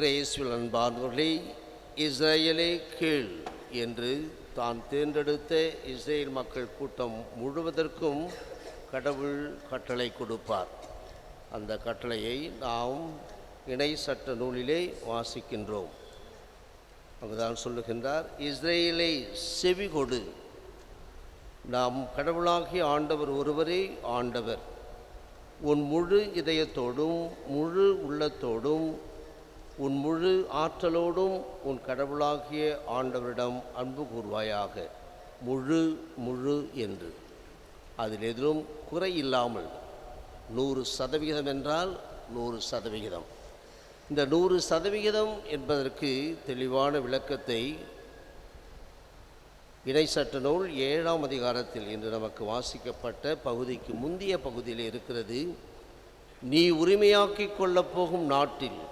இயேசுவில் அன்பார்ந்தவர்களே, இஸ்ரேலே கேள் என்று தான் தேர்ந்தெடுத்த இஸ்ரேல் மக்கள் கூட்டம் முழுவதற்கும் கடவுள் கட்டளை கொடுப்பார். அந்த கட்டளையை நாம் இணை சட்ட நூலிலே வாசிக்கின்றோம். அங்குதான் சொல்லுகின்றார், இஸ்ரேலை செவி கொடு, நாம் கடவுளாகிய ஆண்டவர் ஒருவரே ஆண்டவர். உன் முழு இதயத்தோடும் முழு உள்ளத்தோடும் உன் முழு ஆற்றலோடும் உன் கடவுளாகிய ஆண்டவரிடம் அன்பு கூர்வாயாக. முழு முழு என்று அதில் எதிலும் குறை இல்லாமல் 100% என்றால் 100%. இந்த 100% என்பதற்கு தெளிவான விளக்கத்தை இணை சட்ட நூல் 7ஆம் அதிகாரத்தில் இன்று நமக்கு வாசிக்கப்பட்ட பகுதிக்கு முந்தைய பகுதியில் இருக்கிறது. நீ உரிமையாக்கிக் கொள்ளப் போகும் நாட்டில்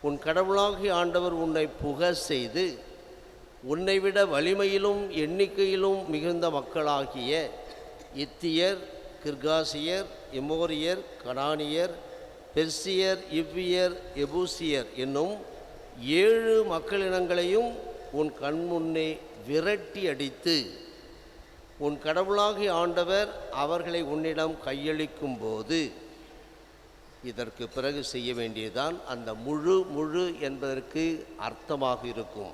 உன் கடவுளாகிய ஆண்டவர் உன்னை புக செய்து உன்னை விட வலிமையிலும் எண்ணிக்கையிலும் மிகுந்த மக்களாகிய இத்தியர், கிர்காசியர், எமோரியர், கனானியர், பெர்சியர், இவ்வியர், எபூசியர் என்னும் 7 மக்களினங்களையும் உன் கண்முன்னே விரட்டி அடித்து உன் கடவுளாகிய ஆண்டவர் அவர்களை உன்னிடம் கையளிக்கும் போது இதற்கு பிறகு செய்ய வேண்டியதுதான் அந்த முழு முழு என்பதற்கு அர்த்தமாக இருக்கும்.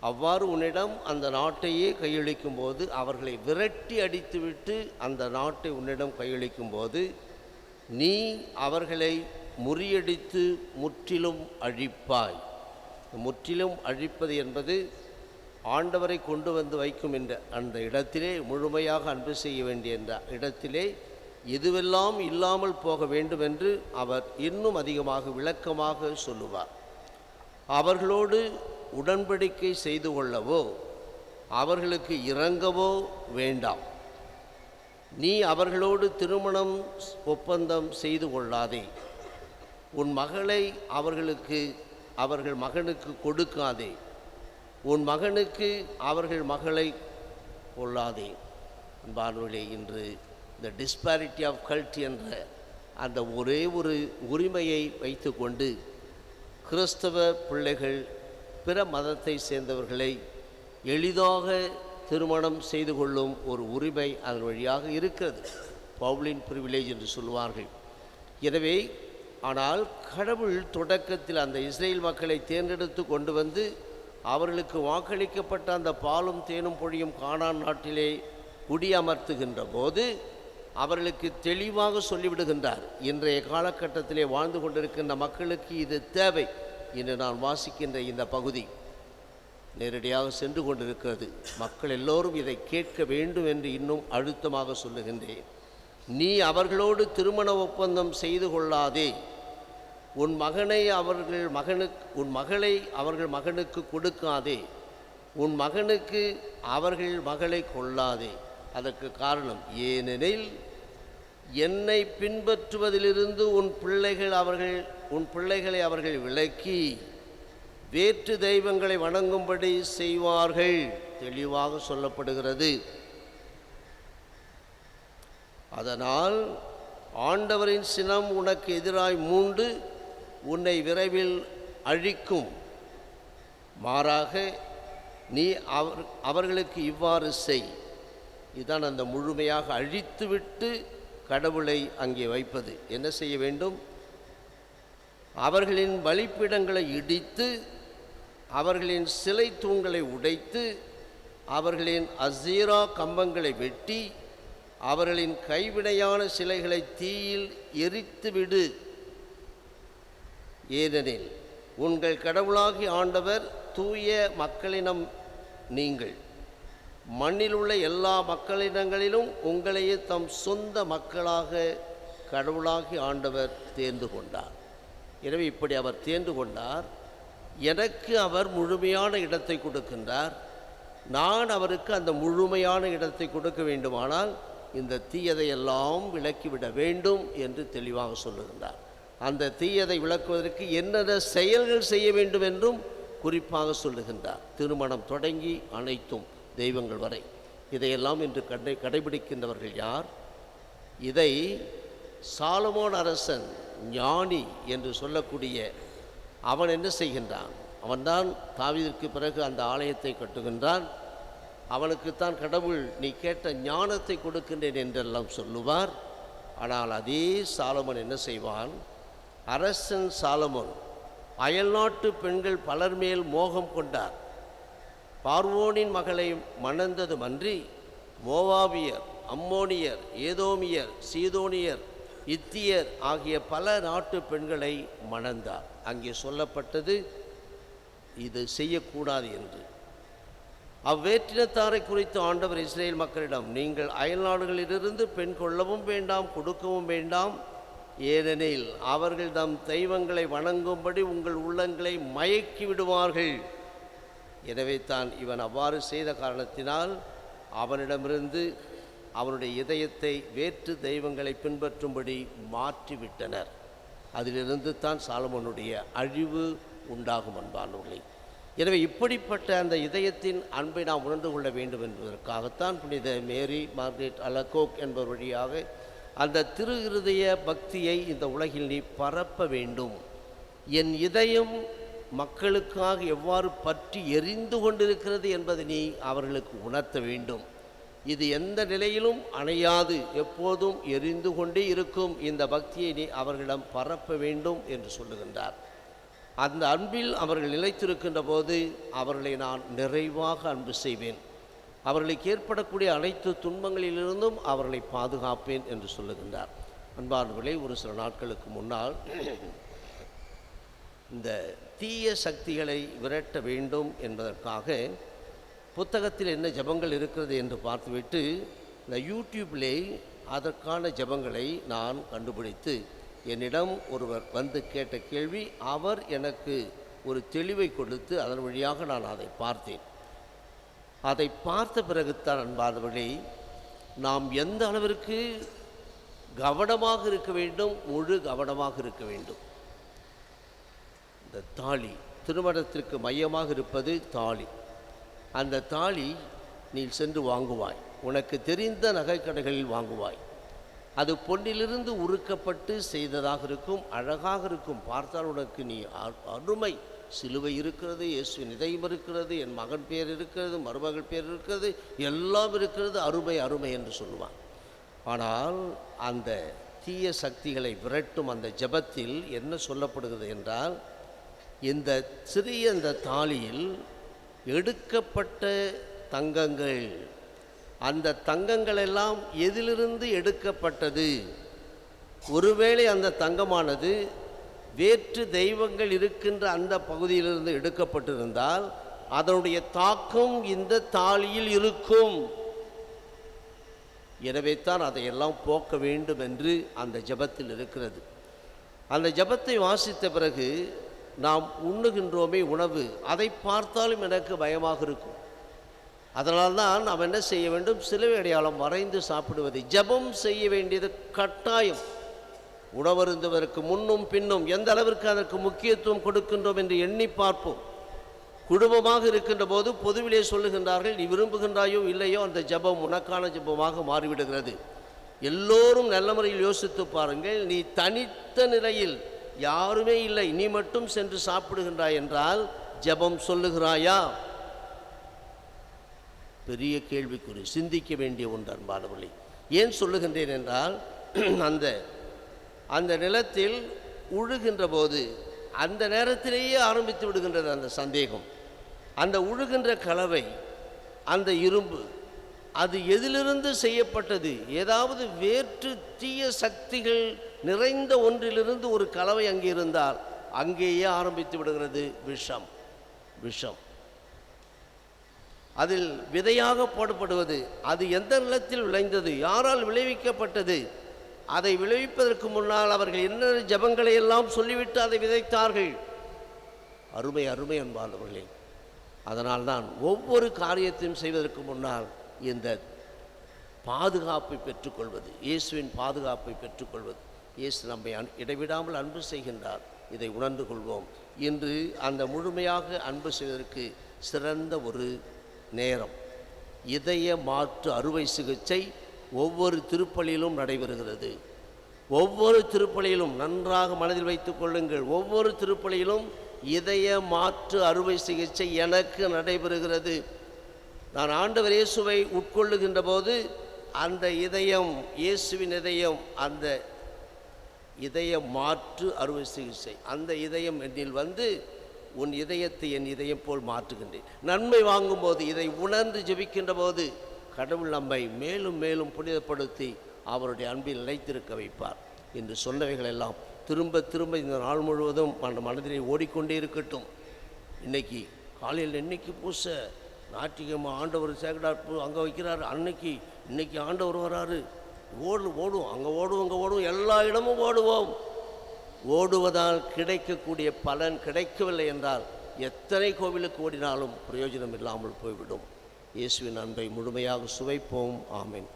அவ்வாறு உன்னிடம் அந்த நாட்டையே கையளிக்கும் போது, அவர்களை விரட்டி அடித்துவிட்டு அந்த நாட்டை உன்னிடம் கையளிக்கும் போது, நீ அவர்களை முறியடித்து முற்றிலும் அழிப்பாய். முற்றிலும் அழிப்பது என்பது ஆண்டவரை கொண்டு வந்து வைக்கும் என்ற அந்த இடத்திலே முழுமையாக அன்பு செய்ய வேண்டிய என்ற இடத்திலே எதுவெல்லாம் இல்லாமல் போக வேண்டும் என்று அவர் இன்னும் அதிகமாக விளக்கமாக சொல்லுவார். அவர்களோடு உடன்படிக்கை செய்து கொள்ளவோ அவர்களுக்கு இரங்கவோ வேண்டாம். நீ அவர்களோடு திருமணம் ஒப்பந்தம் செய்து கொள்ளாதே. உன் மகளை அவர்கள் மகனுக்கு கொடுக்காதே. உன் மகனுக்கு அவர்கள் மகளை கொள்ளாதே. அன்பானவர்களே, இன்று இந்த டிஸ்பாரிட்டி ஆஃப் கல்ட் என்ற அந்த ஒரே ஒரு உரிமையை வைத்து கொண்டு கிறிஸ்தவ பிள்ளைகள் பிற மதத்தை சேர்ந்தவர்களை எளிதாக திருமணம் செய்து கொள்ளும் ஒரு உரிமை அதன் வழியாக இருக்கிறது. பவுலின் பிரிவிலேஜ் என்று சொல்வார்கள். எனவே ஆனால் கடவுள் தொடக்கத்தில் அந்த இஸ்ரேல் மக்களை தேர்ந்தெடுத்து கொண்டு வந்து அவர்களுக்கு வாக்களிக்கப்பட்ட அந்த பாலும் தேனும் பொழியும் கானான் நாட்டிலே குடியமர்த்துகின்ற போது அவர்களுக்கு தெளிவாக சொல்லிவிடுகின்றார், இன்றைய காலகட்டத்திலே வாழ்ந்து கொண்டிருக்கின்ற மக்களுக்கு இது தேவை. இன்று நான் வாசிக்கின்ற இந்த பகுதி நேரடியாக சென்று கொண்டிருக்கிறது. மக்கள் எல்லோரும் இதை கேட்க வேண்டும் என்று இன்னும் அழுத்தமாக சொல்லுகின்றேன். நீ அவர்களோடு திருமண ஒப்பந்தம் செய்து கொள்ளாதே. உன் மகளை அவர்கள் மகனுக்கு கொடுக்காதே. உன் மகனுக்கு அவர்கள் மகளை கொள்ளாதே. அதற்கு காரணம், ஏனெனில் என்னை பின்பற்றுவதிலிருந்து உன் பிள்ளைகளை அவர்கள் விலக்கி வேற்று தெய்வங்களை வணங்கும்படி செய்வார்கள். தெளிவாக சொல்லப்படுகிறது. அதனால் ஆண்டவரின் சினம் உனக்கு எதிராய் மூண்டு உன்னை விரைவில் அழிக்கும். மாறாக நீ அவர்களுக்கு இவ்வாறு செய். இதுதான் அந்த முழுமையாக அழித்துவிட்டு கடவுளை அங்கே வைப்பது. என்ன செய்ய வேண்டும்? அவர்களின் பலிப்பீடங்களை இடித்து அவர்களின் சிலை தூண்களை உடைத்து அவர்களின் அசீரா கம்பங்களை வெட்டி அவர்களின் கைவினையான சிலைகளை தீயில் எரித்துவிடு. ஏனெனில் உங்கள் கடவுளாகிய ஆண்டவர் தூய மக்களினம் நீங்கள். மண்ணில் உள்ள எல்லா மக்களினங்களிலும் உங்களையே தம் சொந்த மக்களாக கடவுளாகிய ஆண்டவர் தேர்ந்து கொண்டார். எனவே இப்படி அவர் தேர்ந்து கொண்டார். எனக்கு அவர் முழுமையான இடத்தை கொடுக்கின்றார். நான் அவருக்கு அந்த முழுமையான இடத்தை கொடுக்க வேண்டுமானால் இந்த தீயதையெல்லாம் விலக்கிவிட வேண்டும் என்று தெளிவாக சொல்லுகின்றார். அந்த தீயதை விளக்குவதற்கு என்னென்ன செயல்கள் செய்ய வேண்டும் என்றும் குறிப்பாக சொல்லுகின்றார். திருமணம் தொடங்கி அனைத்தும் தெய்வங்கள் வரை இதையெல்லாம் இன்று கடைபிடிக்கின்றவர்கள் யார்? இதை சாலமோன் அரசன் ஞானி என்று சொல்லக்கூடிய அவன் என்ன செய்கின்றான்? அவன்தான் தாவீதிற்கு பிறகு அந்த ஆலயத்தை கட்டுகின்றான். அவனுக்குத்தான் கடவுள் நீ கேட்ட ஞானத்தை கொடுக்கின்றேன் என்றெல்லாம் சொல்லுவார். ஆனால் அதே சாலமோன் என்ன செய்வான்? அரசன் சாலமோன் அயல்நாட்டு பெண்கள் பலர் மேல் மோகம் கொண்டார். பார்வோனின் மகளை மணந்ததுமன்றி மோவாபியர், அம்மோனியர், ஏதோமியர், சீதோனியர், இத்தியர் ஆகிய பல நாட்டு பெண்களை மணந்தார். அங்கே சொல்லப்பட்டது இது செய்யக்கூடாது என்று. அவ்வேற்றினத்தாரை குறித்து ஆண்டவர் இஸ்ரேல் மக்களிடம், நீங்கள் அயல்நாடுகளிலிருந்து பெண் கொள்ளவும் வேண்டாம், கொடுக்கவும் வேண்டாம், ஏனெனில் அவர்கள் தம் தெய்வங்களை வணங்கும்படி உங்கள் உள்ளங்களை மயக்கி விடுவார்கள். எனவே தான் இவன் அவ்வாறு செய்த காரணத்தினால் அவனிடமிருந்து அவனுடைய இதயத்தை வேற்று தெய்வங்களை பின்பற்றும்படி மாற்றிவிட்டனர். அதிலிருந்து தான் சாலமோனுடைய அழிவு உண்டாகும் அன்பானவர்களே. எனவே இப்படிப்பட்ட அந்த இதயத்தின் அன்பை நாம் உணர்ந்து கொள்ள வேண்டும் என்பதற்காகத்தான் புனித மேரி மார்கரெட் அலகோக் என்பவர் வழியாக அந்த திரு இருதய பக்தியை இந்த உலகில் நீ பரப்ப வேண்டும். என் இதயம் மக்களுக்காக எவ்வாறு பற்றி எரிந்து கொண்டிருக்கிறது என்பதை நீ அவர்களுக்கு உணர்த்த வேண்டும். இது எந்த நிலையிலும் அணையாது எப்போதும் எரிந்து கொண்டே இருக்கும் இந்த பக்தியை நீ அவர்களிடம் பரப்ப வேண்டும் என்று சொல்லுகின்றார். அந்த அன்பில் அவர்கள் நிலைத்திருக்கின்ற போது அவர்களை நான் நிறைவாக அன்பு செய்வேன். அவர்களுக்கு ஏற்படக்கூடிய அனைத்து துன்பங்களிலிருந்தும் அவர்களை பாதுகாப்பேன் என்று சொல்லுகின்றார். அன்பானவர்களே, ஒரு சில நாட்களுக்கு முன்னால் இந்த தீய சக்திகளை விரட்ட வேண்டும் என்பதற்காக புத்தகத்தில் என்ன ஜபங்கள் இருக்கிறது என்று பார்த்துவிட்டு இந்த யூடியூப்பிலே அதற்கான ஜபங்களை நான் கண்டுபிடித்து என்னிடம் ஒருவர் வந்து கேட்ட கேள்வி, அவர் எனக்கு ஒரு தெளிவை கொடுத்து அதன் வழியாக நான் அதை பார்த்தேன். அதை பார்த்த பிறகுத்தான் அன்பானவர்களே, நாம் எந்த அளவிற்கு கவனமாக இருக்க வேண்டும், முழு கவனமாக இருக்க வேண்டும். இந்த தாலி, திருமணத்திற்கு மையமாக இருப்பது தாலி. அந்த தாலி நீ சென்று வாங்குவாய், உனக்கு தெரிந்த நகைக்கடைகளில் வாங்குவாய். அது பொன்னிலிருந்து உருக்கப்பட்டு செய்ததாக இருக்கும், அழகாக இருக்கும். பார்த்தால் உனக்கு நீ அருமை, சிலுவை இருக்கிறது, இயேசுவின் இதயம் இருக்கிறது, என் மகன் பேர் இருக்கிறது, மருமகள் பேர் இருக்கிறது, எல்லாம் இருக்கிறது, அருமை அருமை என்று சொல்லுவான். ஆனால் அந்த தீய சக்திகளை விரட்டும் அந்த ஜபத்தில் என்ன சொல்லப்படுகிறது என்றால், இந்த சிறிய இந்த தாலியில் எடுக்கப்பட்ட தங்கங்கள், அந்த தங்கங்கள் எல்லாம் எதிலிருந்து எடுக்கப்பட்டது? ஒருவேளை அந்த தங்கமானது வேற்று தெய்வங்கள் இருக்கின்ற அந்த பகுதியிலிருந்து எடுக்கப்பட்டிருந்தால் அதனுடைய தாக்கம் இந்த தாலியில் இருக்கும். எனவே தான் அதையெல்லாம் போக்க வேண்டும் என்று அந்த ஜபத்தில் இருக்கிறது. அந்த ஜபத்தை வாசித்த பிறகு நாம் உண்ணுகின்றோமே உணவு, அதை பார்த்தாலும் எனக்கு பயமாக இருக்கும். அதனால்தான் நாம் என்ன செய்ய வேண்டும்? சிலுவை அடையாளம் வரைந்து சாப்பிடுவது. ஜபம் செய்ய வேண்டியது கட்டாயம். உணவருந்துவதற்கு முன்னும் பின்னும் எந்த அளவிற்கு அதற்கு முக்கியத்துவம் கொடுக்கின்றோம் என்று எண்ணி பார்ப்போம். குடும்பமாக இருக்கின்ற போது பொதுவிலே சொல்லுகின்றார்கள், நீ விரும்புகின்றாயோ இல்லையோ அந்த ஜபம் உனக்கான ஜபமாக மாறிவிடுகிறது. எல்லோரும் நல்ல முறையில் யோசித்து பாருங்கள். நீ தனித்த நிலையில் யாருமே இல்லை, நீ மட்டும் சென்று சாப்பிடுகின்றாய் என்றால் ஜபம் சொல்லுகிறாயா? பெரிய கேள்விக்குறி, சிந்திக்க வேண்டிய ஒன்று அன்பானவர்களே. ஏன் சொல்லுகின்றேன் என்றால், அந்த நிலத்தில் உழுகின்ற போது அந்த நேரத்திலேயே ஆரம்பித்து விடுகின்றது அந்த சந்தேகம். அந்த உழுகின்ற கலவை, அந்த இரும்பு, அது எதிலிருந்து செய்யப்பட்டது? ஏதாவது வேற்று தீய சக்திகள் நிறைந்த ஒன்றிலிருந்து ஒரு கலவை அங்கே இருந்தால் அங்கேயே ஆரம்பித்து விடுகிறது விஷம். விஷம் அதில் விதையாக போடப்படுவது. அது எந்த நிலத்தில் விளைந்தது, யாரால் விளைவிக்கப்பட்டது, அதை விளைவிப்பதற்கு முன்னால் அவர்கள் என்ன ஜபங்களை எல்லாம் சொல்லிவிட்டு அதை விதைத்தார்கள். அருமை அருமை அன்பானவர்களே. அதனால்தான் ஒவ்வொரு காரியத்தையும் செய்வதற்கு முன்னால் இந்த பாதுகாப்பை பெற்றுக்கொள்வது, இயேசுவின் பாதுகாப்பை பெற்றுக்கொள்வது. இயேசு நம்மை இடைவிடாமல் அன்பு செய்கின்றார், இதை உணர்ந்து கொள்வோம். இன்று அந்த முழுமையாக அன்பு செய்வதற்கு சிறந்த ஒரு நேரம். இதய மாற்று அறுவை சிகிச்சை ஒவ்வொரு திருப்பலியிலும் நடைபெறுகிறது. ஒவ்வொரு திருப்பலியிலும் நன்றாக மனதில் வைத்துக் கொள்ளுங்கள். ஒவ்வொரு திருப்பலியிலும் இதய மாற்று அறுவை சிகிச்சை எனக்கு நடைபெறுகிறது. நான் ஆண்டவர் இயேசுவை உட்கொள்ளுகின்ற போது அந்த இதயம், இயேசுவின் இதயம், அந்த இதய மாற்று அறுவை சிகிச்சை, அந்த இதயம் என்னில் வந்து உன் இதயத்தை என் இதயம் போல் மாற்றுகின்றேன். நன்மை வாங்கும்போது, இதை உணர்ந்து ஜெபிக்கின்ற போது கடவுள் நம்மை மேலும் மேலும் புனிதப்படுத்தி அவருடைய அன்பில் நிலைத்திருக்க வைப்பார் என்று சொன்னவைகள் எல்லாம் திரும்ப திரும்ப இந்த நாள் முழுவதும் மனதிலே ஓடிக்கொண்டே இருக்கட்டும். இன்னைக்கு காலையில் இன்னைக்கு பூசை, ஞாயிற்றுக்கிழமை ஆண்டவர் சேகடாப்பு அங்கே வைக்கிறாரு, இன்னைக்கு ஆண்டவர் வராரு, ஓடும் அங்கே ஓடுவோம் இங்கே ஓடுவோம், எல்லா இடமும் ஓடுவோம். ஓடுவதால் கிடைக்கக்கூடிய பலன் கிடைக்கவில்லை என்றால் எத்தனை கோவிலுக்கு ஓடினாலும் பிரயோஜனம் இல்லாமல் போய்விடும். இயேசுவின் அன்பை முழுமையாக சுவைப்போம். ஆமென்.